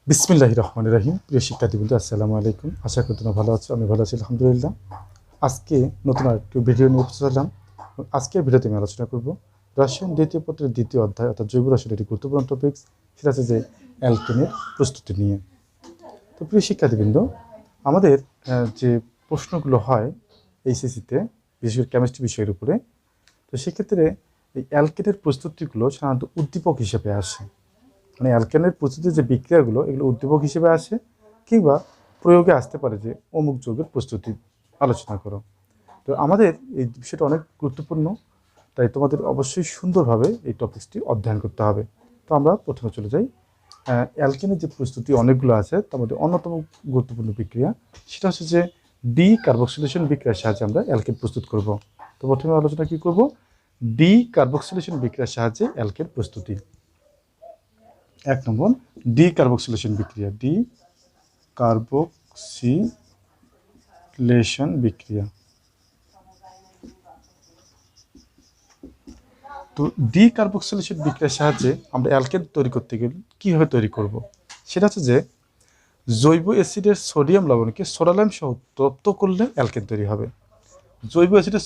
বিসমিল্লাহির রহমানির রহিম। প্রিয় শিক্ষার্থীবৃন্দ, আসসালামু আলাইকুম। আশা করি তোমরা ভালো আছো। আমি ভালো আছি আলহামদুলিল্লাহ। আজকে নতুন আরেকটি ভিডিও নিয়ে উপস্থিত হলাম। আজকের ভিডিওতে আমি আলোচনা করব রসায়ন দ্বিতীয় পত্রের দ্বিতীয় অধ্যায় অর্থাৎ জৈব রসায়নের একটি গুরুত্বপূর্ণ টপিক্স, সেটা হচ্ছে যে অ্যালকেনের প্রস্তুতি নিয়ে। তো প্রিয় শিক্ষার্থীবৃন্দ, আমাদের যে প্রশ্নগুলো হয় এইচএসসিতে, বিশেষ করে কেমিস্ট্রি বিষয়ের উপরে, তো সেক্ষেত্রে এই অ্যালকেনের প্রস্তুতিগুলো সাধারণত উদ্দীপক হিসেবে আসে। মানে অ্যালকেনের প্রস্তুতির যে বিক্রিয়াগুলো, এগুলো উদ্দীপক হিসেবে আসে, কিংবা প্রয়োগে আসতে পারে যে অমুক যৌগের প্রস্তুতি আলোচনা করো। তো আমাদের এই বিষয়টা অনেক গুরুত্বপূর্ণ, তাই তোমাদের অবশ্যই সুন্দরভাবে এই টপিকসটি অধ্যয়ন করতে হবে। তো আমরা প্রথমে চলে যাই। অ্যালকেনের যে প্রস্তুতি অনেকগুলো আছে, তার মধ্যে অন্যতম গুরুত্বপূর্ণ বিক্রিয়া সেটা হচ্ছে যে ডি কার্বক্সিলেশন বিক্রিয়ার সাহায্যে আমরা অ্যালকেন প্রস্তুত করব। তো প্রথমে আলোচনা কি করব? ডি কার্বক্সিলেশন বিক্রিয়ার সাহায্যে অ্যালকেন প্রস্তুতি। এক নম্বর, ডি কার্বক্সিলেশন বিক্রিয়া। ডি কার্বক্সিলেশন বিক্রিয়া। তো ডি কার্বক্সিলেশন বিক্রিয়ার সাহায্যে আমরা অ্যালকেন তৈরি করতে গেলে কীভাবে তৈরি করব? সেটা হচ্ছে যে জৈব অ্যাসিডের সোডিয়াম লবণকে সোডালাইম সহ উত্তপ্ত করলে অ্যালকেন তৈরি হবে। জৈব অ্যাসিডের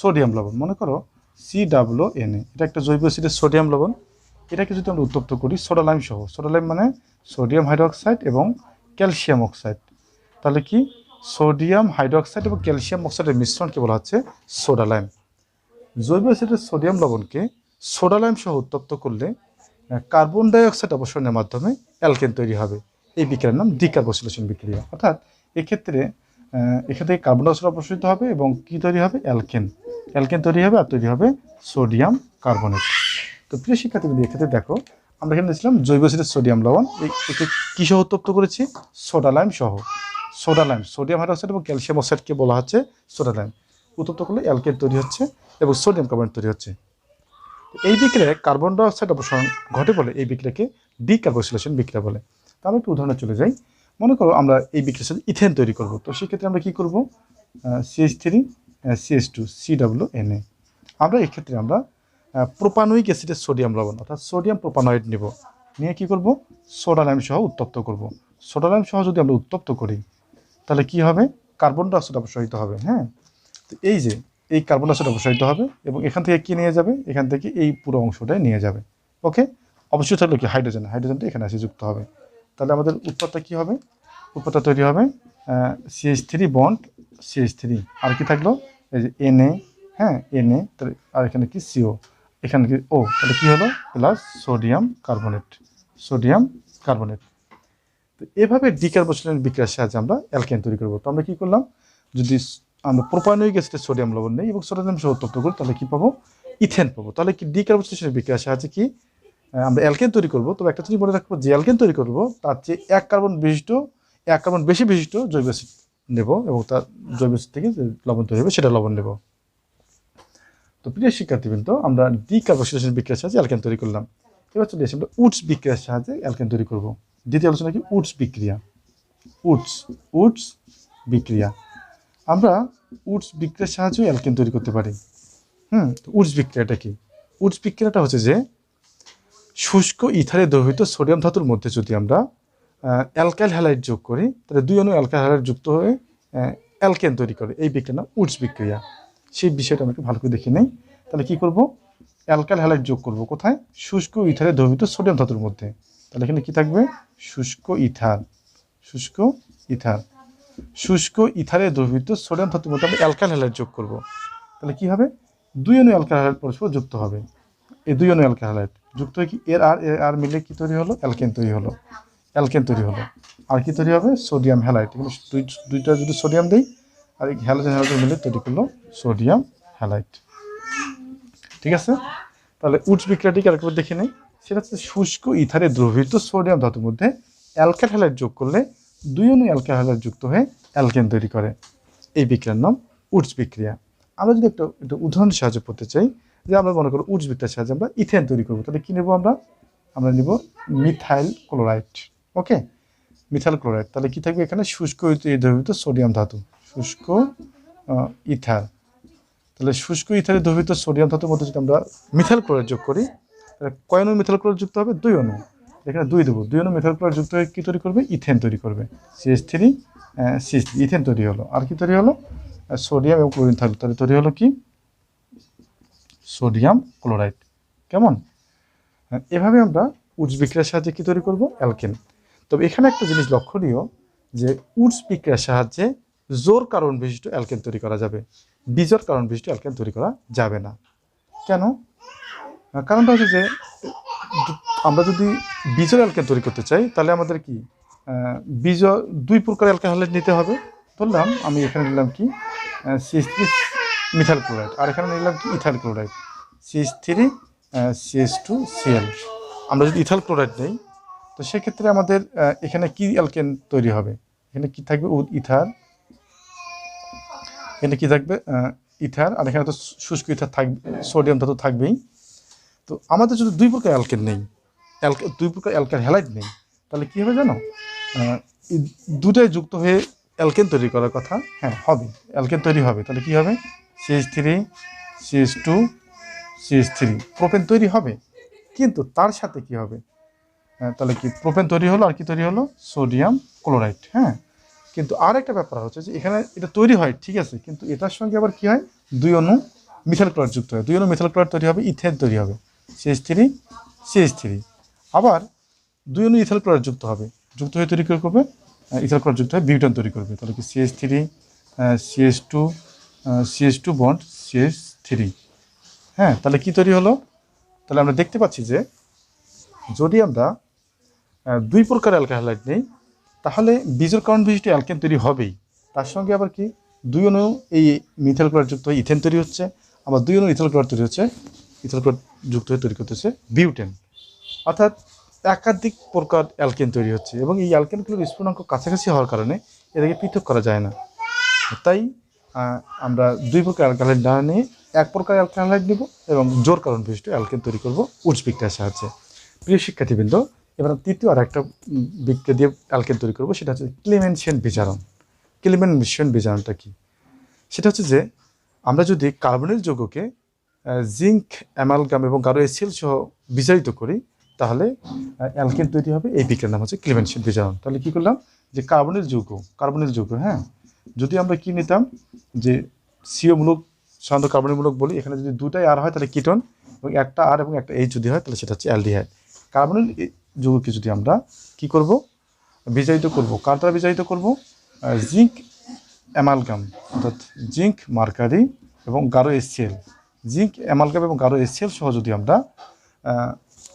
সোডিয়াম লবণ, মনে করো COONA, এটা একটা জৈব অ্যাসিডের সোডিয়াম লবণ। এটাকে যদি আমরা উত্তপ্ত করি সোডালাইম সহ, সোডালাইম মানে সোডিয়াম হাইড্রোক্সাইড এবং ক্যালসিয়াম অক্সাইড, তাহলে কি সোডিয়াম হাইড্রোক্সাইড এবং ক্যালসিয়াম অক্সাইডের মিশ্রণকে বলা হচ্ছে সোডালাইম। জৈব অ্যাসিডের সোডিয়াম লবণকে সোডালাইম সহ উত্তপ্ত করলে কার্বন ডাইঅক্সাইড অপসারণের মাধ্যমে অ্যালকেন তৈরি হবে। এই বিক্রিয়ার নাম ডিকার্বক্সিলেশন বিক্রিয়া। অর্থাৎ এক্ষেত্রে এখান থেকে কার্বন ডাইঅক্সাইড অপসারিত হবে এবং কি তৈরি হবে? অ্যালকেন। অ্যালকেন তৈরি হবে আর তৈরি হবে সোডিয়াম কার্বনেট। তো প্রিয় শিক্ষার্থীবৃন্দ, এক্ষেত্রে দেখো আমরা এখানে দিয়েছিলাম জৈব অ্যাসিডের সোডিয়াম লবণ, একে কী সহ উত্তপ্ত করেছি? সোডালাইম সহ। সোডালাইম, সোডিয়াম হাইড্রোক্সাইড এবং ক্যালসিয়াম অক্সাইডকে বলা হচ্ছে সোডালাইম। উত্তপ্ত করলে অ্যালকেন তৈরি হচ্ছে এবং সোডিয়াম কার্বনেট তৈরি হচ্ছে। এই বিক্রিয়ায় কার্বন ডাইঅক্সাইড অপসারণ ঘটে বলে এই বিক্রিয়াকে ডিকার্বক্সিলেশন বিক্রিয়া বলে। তো আমরা একটু উদাহরণে চলে যাই। মনে করো আমরা এই বিক্রিয়ার সাথে ইথেন তৈরি করব। তো সেক্ষেত্রে আমরা কী করব? CH3 CH2 COONA। আমরা এক্ষেত্রে আমরা প্রোপানোয়িক অ্যাসিডের সোডিয়াম লবণ অর্থাৎ সোডিয়াম প্রোপানয়েড নেব, নিয়ে কী করব? সোডালাইম সহ উত্তপ্ত করব। সোডালাইম সহ যদি আমরা উত্তপ্ত করি তাহলে কি হবে? কার্বন ডাইঅক্সাইড অপসারিত হবে। হ্যাঁ, তো এই যে এই কার্বন ডাইঅক্সাইড অপসারিত হবে এবং এখান থেকে কি নিয়ে যাবে? এখান থেকে এই পুরো অংশটাই নিয়ে যাবে। ওকে, অবশ্যই থাকলো কি হাইড্রোজেন, হাইড্রোজেনটা এখানে এসে যুক্ত হবে। তাহলে আমাদের উৎপাদটা কি হবে? উৎপাদটা তৈরি হবে CH3 বন্ড CH3, আর কি থাকলো? এই যে Na, হ্যাঁ Na, তাহলে আর এখানে কি CO, এখানে কি O, তাহলে কি হলো? Plus sodium carbonate, sodium carbonate. তো এভাবে ডিকার্বক্সিলেশন বিক্রিয়ার সাহায্যে আমরা অ্যালকেন তৈরি করবো। তো আমরা কি করলাম? যদি আমরা প্রোপানোয়িক অ্যাসিডের সোডিয়াম লবণ নেই এবং সোডিয়াম সহ উত্তপ্ত করি তাহলে কি পাবো? ইথেন পাবো। তাহলে কি ডিকার্বক্সিলেশন বিক্রিয়ার সাহায্যে কি আমরা অ্যালকেন তৈরি করবো। তবে একটা জিনিস মনে রাখবো, যে অ্যালকেন তৈরি করবো তার চেয়ে এক কার্বন বেশি বিশিষ্ট জৈব অ্যাসিড নেব এবং তার জৈব অ্যাসিড থেকে যে লবণ তৈরি হবে সেটা লবণ নেব। তো প্রিয় শিক্ষার্থীবৃন্দ, আমরা ডিকার্বক্সিলেশন বিক্রিয়ার সাহায্যে অ্যালকেন তৈরি করলাম। এবার চলে আসি আমরা উডস বিক্রিয়ার সাহায্যে অ্যালকেন তৈরি করব। দ্বিতীয় আলোচনা কি? উডস বিক্রিয়া। উডস বিক্রিয়া। আমরা উডস বিক্রিয়ার সাহায্যে অ্যালকেন তৈরি করতে পারি। তো উডস বিক্রিয়াটা কি? উডস বিক্রিয়াটা হচ্ছে যে শুষ্ক ইথারে দ্রবীভূত সোডিয়াম ধাতুর মধ্যে যদি আমরা অ্যালকাইল হ্যালাইড যোগ করি তাহলে দুই অণু অ্যালকাইল হ্যালাইড যুক্ত হয়ে অ্যালকেন তৈরি করে। এই বিক্রিয়া নাম উডস বিক্রিয়া। সেই বিষয়টা আমরা একটু ভালো করে দেখে নেই। তাহলে কি করব? অ্যালকাইল হ্যালাইড যোগ করব কোথায়? শুষ্ক ইথারে দ্রবীভূত সোডিয়াম ধাতুর মধ্যে। তাহলে এখানে কি থাকবে? শুষ্ক ইথার, শুষ্ক ইথার, শুষ্ক ইথারে দ্রবীভূত সোডিয়াম ধাতুর মধ্যে আমরা অ্যালকাইল হ্যালাইড যোগ করব। তাহলে কি হবে? দুই অণু অ্যালকাইল হ্যালাইড পরস্পর যুক্ত হবে। এই দুই অণু অ্যালকাইল হ্যালাইড যুক্ত হয়ে কি এর আর মিলে কি তৈরি হলো? অ্যালকেন তৈরি হলো। অ্যালকেন তৈরি হলো। আর কি তৈরি হবে? Sodium halide. এখানে দুইটা যদি সোডিয়াম দিই আর এই হ্যালোজেন হ্যালোজেন মিলে তৈরি করলো সোডিয়াম হ্যালাইড। ঠিক আছে, তাহলে উডস বিক্রিয়াটিকে আরেকবার দেখে নেই। সেটা হচ্ছে শুষ্ক ইথারে দ্রবীভূত সোডিয়াম ধাতুর মধ্যে অ্যালকাইল হ্যালাইড যোগ করলে দুই অণু অ্যালকাইল হ্যালাইড যুক্ত হয়ে অ্যালকেন তৈরি করে। এই বিক্রিয়ার নাম উডস বিক্রিয়া। আমরা যদি একটা উদাহরণের সাহায্যে পড়তে চাই, যে আমরা মনে করো উডস বিক্রিয়ার সাহায্যে আমরা ইথেন তৈরি করবো, তাহলে কী নেবো? আমরা নেব মিথাইল ক্লোরাইড। ওকে, মিথাইল ক্লোরাইড। তাহলে কি থাকবে এখানে? শুষ্ক দ্রবীভূত সোডিয়াম ধাতু, শুষ্ক ইথার। তাহলে শুষ্ক ইথারে দ্রবীভূত সোডিয়াম ধাতুর মধ্যে যদি আমরা মিথাইল ক্লোরাইড যোগ করি তাহলে কয় অণু মিথাইল ক্লোরাইড যুক্ত হবে? দুই অণু। এখানে 2 দেবো, 2 অনু মিথাইল ক্লোরাইড যুক্ত হয়ে কি তৈরি করবে, ইথেন তৈরি করবে। CH3 CH3 ইথেন তৈরি হলো। আর কি তৈরি হলো, সোডিয়াম এবং ক্লোরিন থাকলো, তাহলে তৈরি হলো কি, সোডিয়াম ক্লোরাইড। কেমন? এভাবে আমরা উডস বিক্রিয়ার সাহায্যে কি তৈরি করব, অ্যালকেন। তবে এখানে একটা জিনিস লক্ষণীয় যে উডস বিক্রিয়ার সাহায্যে জোর কার্বন বিশিষ্ট অ্যালকেন তৈরি করা যাবে, বিজোড় কার্বন বিশিষ্ট অ্যালকেন তৈরি করা যাবে না। কেন? কারণটা হচ্ছে যে আমরা যদি বিজোড় অ্যালকেন তৈরি করতে চাই তাহলে আমাদের কি বিজোড় 2 প্রকার অ্যালকেন হ্যালাইড নিতে হবে। ধরলাম আমি এখানে নিলাম কি CH3 মিথাইল ক্লোরাইড, আর এখানে নিলাম কি ইথাইল ক্লোরাইড, CH3 CH2Cl। আমরা যদি ইথাইল ক্লোরাইড নেই তো সেক্ষেত্রে আমাদের এখানে কি অ্যালকেন তৈরি হবে, এখানে কি থাকবে, ইথার, এখানে কি থাকবে, ইথার, আর এখানে তো শুষ্ক ইথার থাকবে, সোডিয়ামটা তো থাকবেই। তো আমাদের যদি 2 প্রকার অ্যালকেন নেই, 2 প্রকার অ্যালকেন হ্যালাইড নেই, তাহলে কী হবে জানো, দুটাই যুক্ত হয়ে অ্যালকেন তৈরি করার কথা, হ্যাঁ হবে, অ্যালকেন তৈরি হবে। তাহলে কী হবে, CH3 CH2 CH3 প্রোপেন তৈরি হবে। কিন্তু তার সাথে কি হবে, তাহলে কি প্রোপেন তৈরি হলো, আর কি তৈরি হলো, সোডিয়াম ক্লোরাইড। হ্যাঁ, কিন্তু আর একটা ব্যাপার হচ্ছে যে এখানে এটা তৈরি হয় ঠিক আছে, কিন্তু এটার সঙ্গে আবার কি হয়, 2 অনু মিথাইল ক্লোরাইড যুক্ত হয়, 2 অনু মিথাইল ক্লোরাইড তৈরি হবে, ইথেন তৈরি হবে, CH3 CH3। আবার 2 অনু ইথাইল ক্লোরাইড যুক্ত হবে, যুক্ত হয়ে তৈরি করবে, ইথাইল ক্লোরাইড যুক্ত হয়ে বিউটেন তৈরি করবে। তাহলে কি CH3 CH2 বন্ড CH3। হ্যাঁ, তাহলে কি তৈরি হলো, তাহলে আমরা দেখতে পাচ্ছি যে যদি আমরা 2 প্রকার অ্যালকেন হ্যালাইড নেই তাহলে বিজোড় কার্বন বিশিষ্ট অ্যালকেন তৈরি হবেই। তার সঙ্গে আবার কি 2 অনু এই মিথাইল ক্লোরাইড যুক্ত হয়ে ইথেন তৈরি হচ্ছে, আবার 2 অনু ইথাইল ক্লোরাইড তৈরি হচ্ছে, ইথাইল ক্লোরাইড যুক্ত হয়ে তৈরি করতেছে বিউটেন। অর্থাৎ একাধিক প্রকার অ্যালকেন তৈরি হচ্ছে, এবং এই অ্যালকেনগুলোর স্ফুটনাঙ্ক কাছাকাছি হওয়ার কারণে এদেরকে পৃথক করা যায় না। তাই আমরা 2 প্রকার অ্যালকেন হ্যালাইড না নিয়ে 1 প্রকার অ্যালকেন হ্যালাইড নেব এবং জোর কার্বন বিশিষ্ট অ্যালকেন তৈরি করব উডস বিক্রিয়ার সাহায্যে। প্রিয় শিক্ষার্থীবৃন্দ, এবার তৃতীয় আর একটা বিক্রিয়া দিয়ে অ্যালকেন তৈরি করবো, সেটা হচ্ছে ক্লিমেনশন বিজারণ। ক্লিমেনশন বিজারণটা কি, সেটা হচ্ছে যে আমরা যদি কার্বনের যৌগকে জিঙ্ক অ্যামালগাম এবং গাঢ় HCl সহ বিজারিত করি তাহলে অ্যালকেন তৈরি হবে। এই বিক্রিয়ার নাম হচ্ছে ক্লিমেনশন বিজারণ। তাহলে কি করলাম, যে কার্বনের যৌগ, হ্যাঁ, যদি আমরা কি নিতাম, যে CO মূলক, সাধারণত কার্বনের মূলক বলি, এখানে যদি 2টাই আর হয় তাহলে কিটোন, এবং একটা আর এবং একটা H যদি হয় তাহলে সেটা হচ্ছে অ্যালডিহাইড। কার্বনের যৌগকে যদি আমরা কি করব, বিজারিত করব, কার দ্বারা বিজারিত করব, জিঙ্ক অ্যামালগাম, অর্থাৎ জিঙ্ক মার্কারি এবং গাঢ় HCl, জিঙ্ক অ্যামালগাম এবং গাঢ় HCl সহ যদি আমরা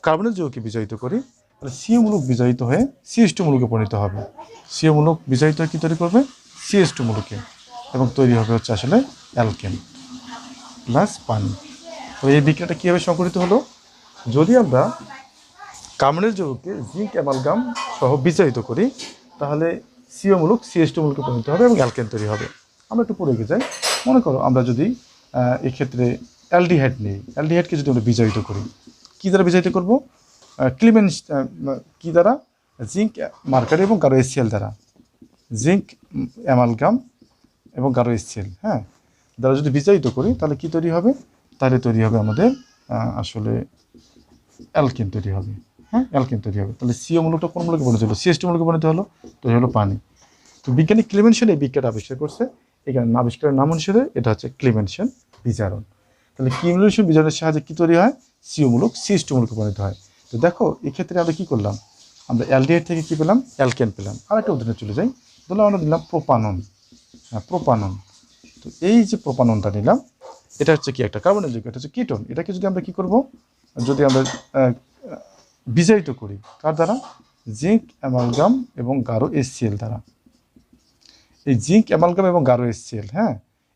কার্বনের যৌগকে বিজারিত করি তাহলে CO মূলক বিজারিত হয়ে CH2 মূলকে পরিণত হবে। CO মূলক বিজারিত হয়ে কী তৈরি করবে, CH2 মূলকে, এবং তৈরি হবে হচ্ছে আসলে অ্যালকেন প্লাস পানি। তো এই বিক্রিয়াটা কীভাবে সংঘটিত হলো, যদি আমরা কার্বনের যৌগকে জিঙ্ক অ্যামালগাম সহ বিজারিত করি তাহলে CO মূলক CH2 মূলকে পরিণত হবে এবং অ্যালকেন তৈরি হবে। আমরা একটু পরে এগিয়ে যাই। মনে করো আমরা যদি এক্ষেত্রে অ্যালডিহাইড নেই, অ্যালডিহাইডকে যদি আমরা বিজারিত করি, কী দ্বারা বিজারিত করবো, কী দ্বারা, জিঙ্ক মার্কারি এবং গাঢ় HCl দ্বারা, জিঙ্ক অ্যামালগাম এবং গাঢ় HCl, হ্যাঁ, দ্বারা যদি বিজারিত করি তাহলে কি তৈরি হবে, তাহলে তৈরি হবে আমাদের আসলে অ্যালকেন তৈরি হবে। হ্যাঁ, অ্যালকেন তৈরি হবে। তাহলে CO মূলকটা কোন মূলকে পরিণত হলো, CH2 মূলকে পরিণত হলো, তৈরি হলো পানি। তো বিজ্ঞানী ক্লিমেনশন এই বিক্রিয়াটা আবিষ্কার করছে, এখানে আবিষ্কারের নাম অনুসারে এটা হচ্ছে ক্লিমেনশন বিজারণ। তাহলে ক্লিমেনশন বিজারণের সাহায্যে কী তৈরি হয়, CO মূলক CH2 মূলকে পরিণত হয়। তো দেখো এক্ষেত্রে আমরা কী করলাম, আমরা অ্যালডিহাইড থেকে কী পেলাম, অ্যালকেন পেলাম। আর একটা উদাহরণে চলে যাই, ধরলাম আমরা দিলাম প্রোপানন। প্রোপানন, তো এই যে প্রোপাননটা নিলাম, এটা হচ্ছে কি একটা কার্বনের যৌগ, এটা হচ্ছে কিটোন। এটাকে যদি আমরা কী করব, যদি আমরা বিজারিত করি, কার দ্বারা, জিঙ্ক অ্যামালগাম এবং গাঢ় HCl দ্বারা। এই জিঙ্ক অ্যামালগাম এবং গাঢ় HCl, হ্যাঁ,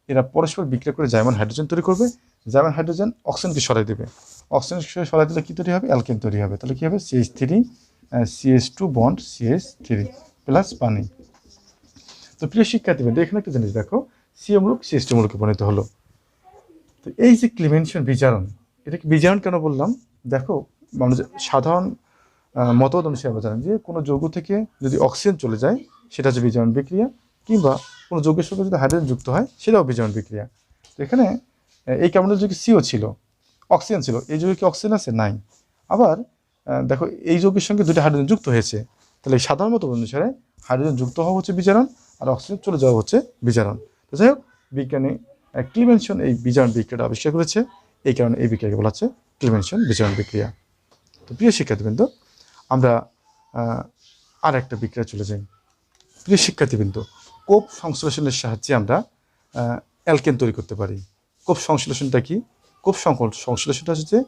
এরা পরস্পর বিক্রিয়া করে জার্মান হাইড্রোজেন তৈরি করবে। জার্মান হাইড্রোজেন অক্সিজেনকে সরাই দেবে, অক্সিজেনকে সরাই দিলে কী তৈরি হবে, অ্যালকেন তৈরি হবে। তাহলে কী হবে, CH3 CH2 bond CH3 plus পানি। তো প্রিয় শিক্ষার্থীবৃন্দ, এখানে একটা জিনিস দেখো, CO মূলক CH2 মূলকে পরিণত হলো। তো এই যে ক্লিমেনশন বিজারণ, এটাকে বিজারণ কেন বললাম, দেখো আমরা সাধারণ মতবাদ অনুসারে আমরা জানি যে কোনো যৌগ থেকে যদি অক্সিজেন চলে যায় সেটা হচ্ছে বিজারণ বিক্রিয়া, কিংবা কোনো যৌগের সঙ্গে যদি হাইড্রোজেন যুক্ত হয় সেটাও বিজারণ বিক্রিয়া। তো এখানে এই কার্বনের যৌগে CO ছিল, অক্সিজেন ছিল, এই যৌগে কি অক্সিজেন আছে, নাই। আবার দেখো এই যৌগের সঙ্গে দুটো হাইড্রোজেন যুক্ত হয়েছে, তাহলে সাধারণ মত অনুসারে হাইড্রোজেন যুক্ত হওয়া হচ্ছে বিজারণ, আর অক্সিজেন চলে যাওয়া হচ্ছে বিজারণ। তো যাই হোক, বিজ্ঞানী ক্লিমেনশন এই বিজারণ বিক্রিয়াটা আবিষ্কার করেছে, এই কারণে এই বিক্রিয়াকে বলা হচ্ছে ক্লিমেনশন বিজারণ বিক্রিয়া। তো প্রিয় শিক্ষার্থীবৃন্দ, আমরা আর একটা বিক্রিয়া চলে যাই। প্রিয় শিক্ষার্থীবৃন্দ, কোপ সংশ্লেষণের সাহায্যে আমরা অ্যালকেন তৈরি করতে পারি। কোপ সংশ্লেষণটা কি? কোপ সংশ্লেষণটা হচ্ছে যে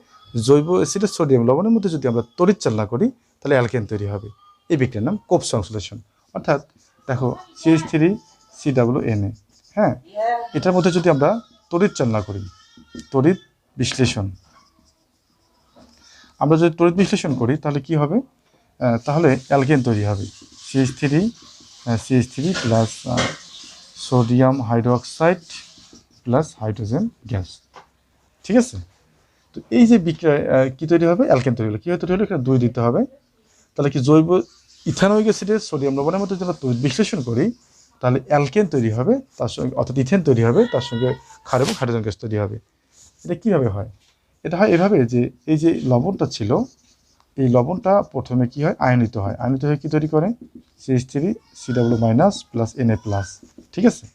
জৈব অ্যাসিডের সোডিয়াম লবণের মধ্যে যদি আমরা তড়িৎ চালনা করি তাহলে অ্যালকেন তৈরি হবে। এই বিক্রিয়ার নাম কোপ সংশ্লেষণ। অর্থাৎ দেখো CH3COONA, হ্যাঁ, এটার মধ্যে যদি আমরা তড়িৎ চালনা করি, তড়িৎ বিশ্লেষণ, আমরা যদি তড়িৎ বিশ্লেষণ করি তাহলে কি হবে? তাহলে অ্যালকেন তৈরি হবে। CH3 plus sodium hydroxide plus hydrogen gas. ঠিক আছে? তো এই যে বিক্রিয়া কী তৈরি হবে? অ্যালকেন তৈরি হলো। কীভাবে তৈরি হলো? এখানে 2 দিতে হবে। তাহলে কি জৈব ইথানোয়িক অ্যাসিডের সোডিয়াম লবণের মধ্যে যদি আমরা তড়িৎ বিশ্লেষণ করি তাহলে অ্যালকেন তৈরি হবে, তার সঙ্গে অর্থাৎ ইথেন তৈরি হবে, তার সঙ্গে ক্ষার এবং হাইড্রোজেন গ্যাস তৈরি হবে। এটা কীভাবে হয়? এটা হয় এভাবে যে এই যে লবণটা ছিল, এই লবণটা প্রথমে কি হয়? আয়নিত হয়। আয়নিত হয়ে কী তৈরি করে? CH3COO- plus Na+। ঠিক আছে?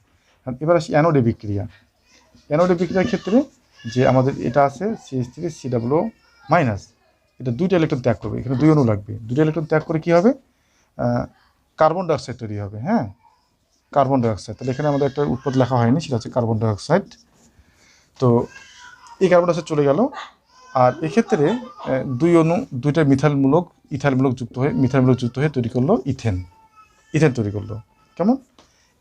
এবার আসি অ্যানোডে বিক্রিয়া। অ্যানোডে বিক্রিয়ার ক্ষেত্রে যে আমাদের এটা আছে CH3COO-, এটা 2টা ইলেকট্রন ত্যাগ করবে, এখানে 2 অণু লাগবে। 2টা ইলেকট্রন ত্যাগ করে কী হবে? কার্বন ডাইঅক্সাইড তৈরি হবে। হ্যাঁ, কার্বন ডাইঅক্সাইড। তাহলে এখানে আমাদের একটা উৎপাদ লেখা হয়নি, সেটা হচ্ছে কার্বন ডাইঅক্সাইড। তো এই কার্বন ডাইঅক্সাইড চলে গেল, আর এক্ষেত্রে 2 অণু 2টা ইথাইলমূলক যুক্ত হয়ে তৈরি করলো ইথেন তৈরি করলো। কেমন?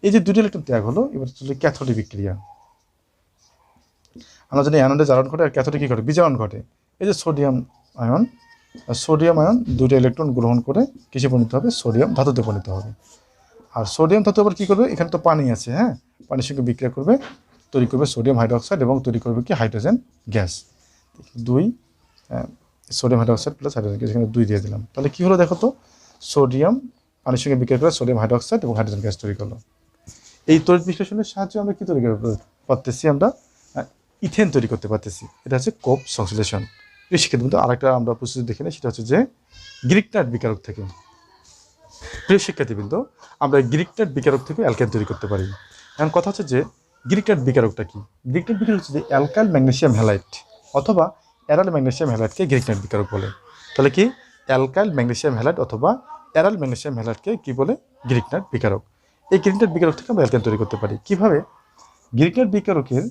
এই যে 2টা ইলেকট্রন ত্যাগ হলো, এবার চলে ক্যাথোডে বিক্রিয়া। আমরা জানি অ্যানোডে জারণ ঘটে আর ক্যাথোডে কী ঘটে? বিজারণ ঘটে। এই যে সোডিয়াম আয়ন 2টা ইলেকট্রন গ্রহণ করে কিসে পরিণত হবে? সোডিয়াম ধাতুতে পরিণত হবে। আর সোডিয়াম ধাতু আবার কী করবে? এখানে তো পানি আছে, হ্যাঁ, পানির সঙ্গে বিক্রিয়া করবে, তৈরি করবে সোডিয়াম হাইড্রোক্সাইড এবং তৈরি করবে কি? Hydrogen gas. 2 sodium hydroxide plus hydrogen gas, এখানে 2 দিয়ে দিলাম। তাহলে কী হলো দেখো তো? সোডিয়াম পানির সঙ্গে বিক্রিয়া করে সোডিয়াম হাইড্রোক্সাইড এবং হাইড্রোজেন গ্যাস তৈরি করলো। এই তড়িৎ বিশ্লেষণের সাহায্যে আমরা কী তৈরি করতে পারতেছি? আমরা ইথেন তৈরি করতে পারতেছি। এটা হচ্ছে কোপ সংশ্লেষণ। এই শিক্ষার্থীবৃন্দ, আরেকটা আমরা প্রস্তুতি দেখে নিই, সেটা হচ্ছে যে গ্রিকনাট বিকারক থেকে। প্রিয় শিক্ষার্থীবৃন্দ, আমরা গ্রিকনাট বিকারক থেকে অ্যালকেন তৈরি করতে পারি। এখন কথা হচ্ছে যে গ্রিকনাট বিকারকটা কি? গ্রিকনাট বিকারক হচ্ছে যে অ্যালকাইল ম্যাগনেসিয়াম হ্যালাইড অথবা অ্যারাল ম্যাগনেসিয়াম হ্যালাইডকে গ্রিকনাট বিকারক বলে। তাহলে কি? অ্যালকাইল ম্যাগনেসিয়াম হ্যালাইড অথবা অ্যারাল ম্যাগনেসিয়াম হ্যালাইডকে কী বলে? গ্রিকনাট বিকারক। এই গ্রিকনাট বিকারক থেকে আমরা অ্যালকেন তৈরি করতে পারি। কীভাবে? গ্রিকনাট বিকারকের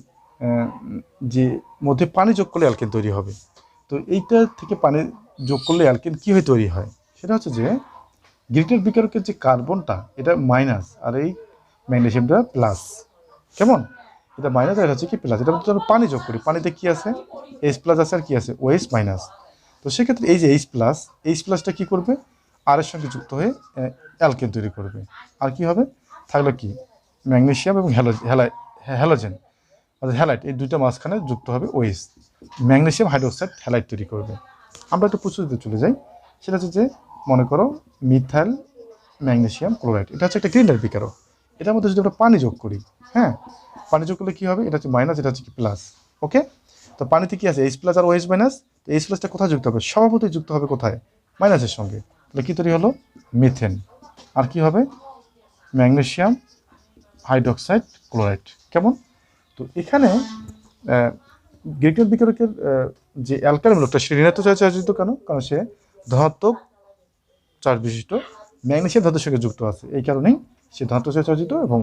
যে মধ্যে পানি যোগ করলে অ্যালকেন তৈরি হবে। তো এইটা থেকে পানি যোগ করলে অ্যালকেন কী হয়ে তৈরি হয়? সেটা হচ্ছে যে গ্রিকনাট বিকারকের যে কার্বনটা এটা মাইনাস, আর এই ম্যাগনেসিয়ামটা প্লাস। কেমন? এটা মাইনাস আর এটা হচ্ছে কি প্লাস। এটা মধ্যে আমরা পানি যোগ করি, পানিতে কী আছে? H+ আছে আর কি আছে? OH-। তো সেক্ষেত্রে এই যে H+টা কী করবে? আর এর সঙ্গে যুক্ত হয়ে অ্যালকেন তৈরি করবে। আর কি হবে? থাকলো কি? ম্যাগনেসিয়াম এবং হ্যালোজেন অর্থাৎ হ্যালাইট, এই 2টা মাঝখানে যুক্ত হবে OH, ম্যাগনেসিয়াম হাইড্রোক্সাইড হ্যালাইট তৈরি করবে। আমরা একটু প্রস্তুতিতে চলে যাই। সেটা হচ্ছে যে মনে করো মিথাইল ম্যাগনেসিয়াম ক্লোরাইড, এটা হচ্ছে একটা গ্রিকনাট বিকারক। এটার মধ্যে যদি আমরা পানি যোগ করি, হ্যাঁ, পানি যোগ করলে কী হবে? এটা হচ্ছে মাইনাস, এটা হচ্ছে কি প্লাস। ওকে, তো পানিতে কী আছে? H+ আর OH-। তো H+টা কোথায় যুক্ত হবে? স্বভাবতই যুক্ত হবে কোথায়? মাইনাসের সঙ্গে। তাহলে কী তৈরি হলো? মিথেন। আর কি হবে? Magnesium hydroxide chloride. কেমন? তো এখানে গ্রিকনাট বিকারকের যে অ্যালকাইল মূলকটা সে ঋণাত্মক চার্জিত। কেন? কারণ সে ধনাত্মক চার্জ বিশিষ্ট ম্যাগনেসিয়াম ধাতুর সঙ্গে যুক্ত আছে, এই কারণেই সে ধনাত্মক চার্জে চার্জিত এবং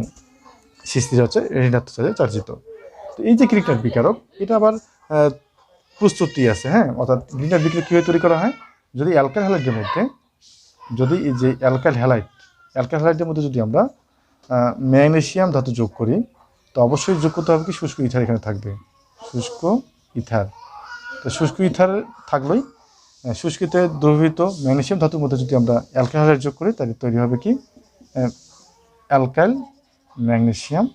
CH3 হচ্ছে ঋণাত্মক চার্জে চার্জিত। তো এই যে গ্রিকনাট বিকারক, এটা আবার প্রস্তুতি আছে, হ্যাঁ, অর্থাৎ গ্রিকনাট বিকারক কীভাবে তৈরি করা হয়? যদি অ্যালকাইল হ্যালাইডের মধ্যে এই যে অ্যালকাইল হ্যালাইডের মধ্যে যদি আমরা ম্যাগনেসিয়াম ধাতু যোগ করি, তো অবশ্যই যোগ করতে হবে কি? শুষ্ক ইথার এখানে থাকবে, শুষ্ক ইথার। তো শুষ্ক ইথার থাকলেই শুষ্ক ইথারে দ্রবীভূত ম্যাগনেসিয়াম ধাতুর মধ্যে যদি আমরা অ্যালকাইল হ্যালাইড যোগ করি তাহলে তৈরি হবে কি? Alkyl magnesium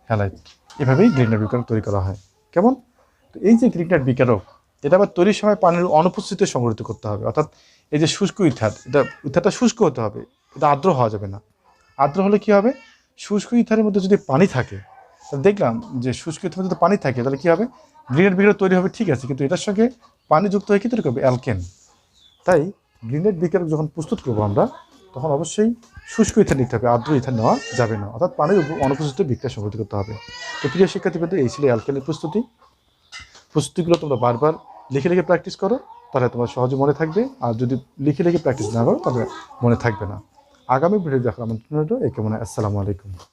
halide. এভাবেই গ্রিকনাট বিকারক তৈরি করা হয়। কেমন? তো এই যে গ্রিকনাট বিকারক, এটা আবার তৈরির সময় পানির অনুপস্থিতিতে সংগঠিত করতে হবে। অর্থাৎ এই যে শুষ্ক ইথারটা শুষ্ক হতে হবে, এটা আর্দ্র হওয়া যাবে না। আর্দ্র হলে কী হবে? শুষ্ক ইথারের মধ্যে যদি পানি থাকে, তাহলে দেখলাম যে শুষ্ক ইথারের মধ্যে পানি থাকে, তাহলে কী হবে? গ্রিকনাট বিকারক তৈরি হবে, ঠিক আছে, কিন্তু এটার সঙ্গে পানি যুক্ত হয়ে কী তৈরি করবে? অ্যালকেন। তাই গ্রিনেট বিক্রিয়ক যখন প্রস্তুত করবো আমরা, তখন অবশ্যই শুষ্ক ইথান নিতে হবে, আর্দ্র ইথান নেওয়া যাবে না, অর্থাৎ পানির অনুপস্থিত বিক্রিয়া সংঘটিত করতে হবে। তো প্রিয় শিক্ষার্থীবৃন্দ, এই ছিল অ্যালকেনের প্রস্তুতিগুলো তোমরা বারবার লিখে লিখে প্র্যাকটিস করো, তাহলে তোমার সহজে মনে থাকবে। আর যদি লিখে লিখে প্র্যাকটিস না করো তাহলে মনে থাকবে না। আগামী ভিডিও দেখার আমন্ত্রণ রইল। এই কেমন, আসসালামু আলাইকুম।